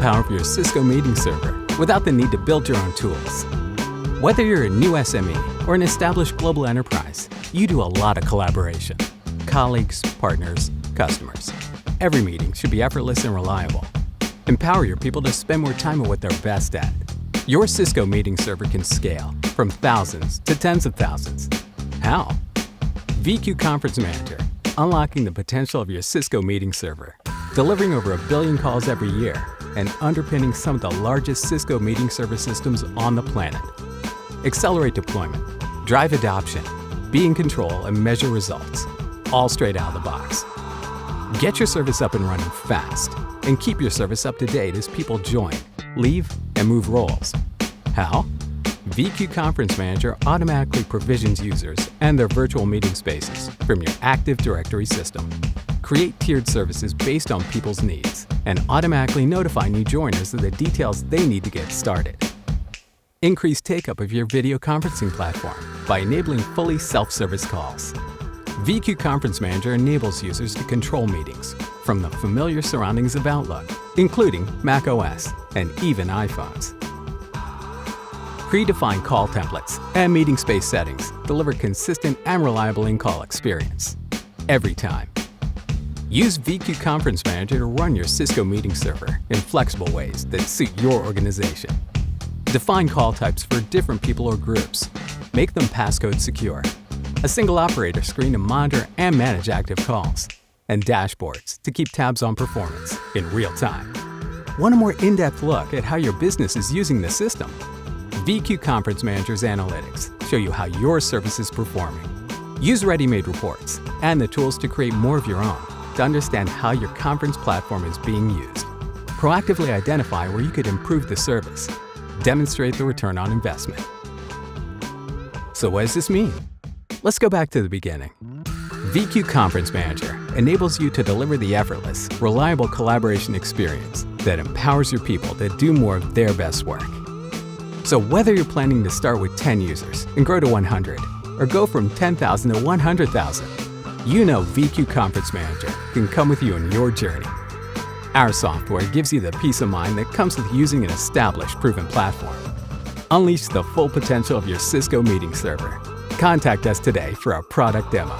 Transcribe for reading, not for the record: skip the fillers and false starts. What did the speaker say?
power of your Cisco Meeting Server without the need to build your own tools. Whether you're a new SME or an established global enterprise, you do a lot of collaboration. Colleagues, partners, customers. Every meeting should be effortless and reliable. Empower your people to spend more time on what they're best at. Your Cisco Meeting Server can scale from thousands to tens of thousands. How? VQ Conference Manager, unlocking the potential of your Cisco Meeting Server, delivering over 1 billion calls every year, and underpinning some of the largest Cisco Meeting Server systems on the planet. Accelerate deployment, drive adoption, be in control, and measure results, all straight out of the box. Get your service up and running fast, and keep your service up to date as people join, leave, and move roles. How? VQ Conference Manager automatically provisions users and their virtual meeting spaces from your Active Directory system. Create tiered services based on people's needs, and automatically notify new joiners of the details they need to get started. Increase take-up of your video conferencing platform by enabling fully self-service calls. VQ Conference Manager enables users to control meetings from the familiar surroundings of Outlook, including Mac OS and even iPhones. Predefined call templates and meeting space settings deliver consistent and reliable in-call experience every time. Use VQ Conference Manager to run your Cisco Meeting Server in flexible ways that suit your organization. Define call types for different people or groups. Make them passcode secure. A single operator screen to monitor and manage active calls. And dashboards to keep tabs on performance in real time. Want a more in-depth look at how your business is using the system? VQ Conference Manager's analytics show you how your service is performing. Use ready-made reports and the tools to create more of your own to understand how your conference platform is being used. Proactively identify where you could improve the service. Demonstrate the return on investment. So what does this mean? Let's go back to the beginning. VQ Conference Manager enables you to deliver the effortless, reliable collaboration experience that empowers your people to do more of their best work. So whether you're planning to start with 10 users and grow to 100, or go from 10,000 to 100,000, you know VQ Conference Manager can come with you on your journey. Our software gives you the peace of mind that comes with using an established, proven platform. Unleash the full potential of your Cisco Meeting Server. Contact us today for our product demo.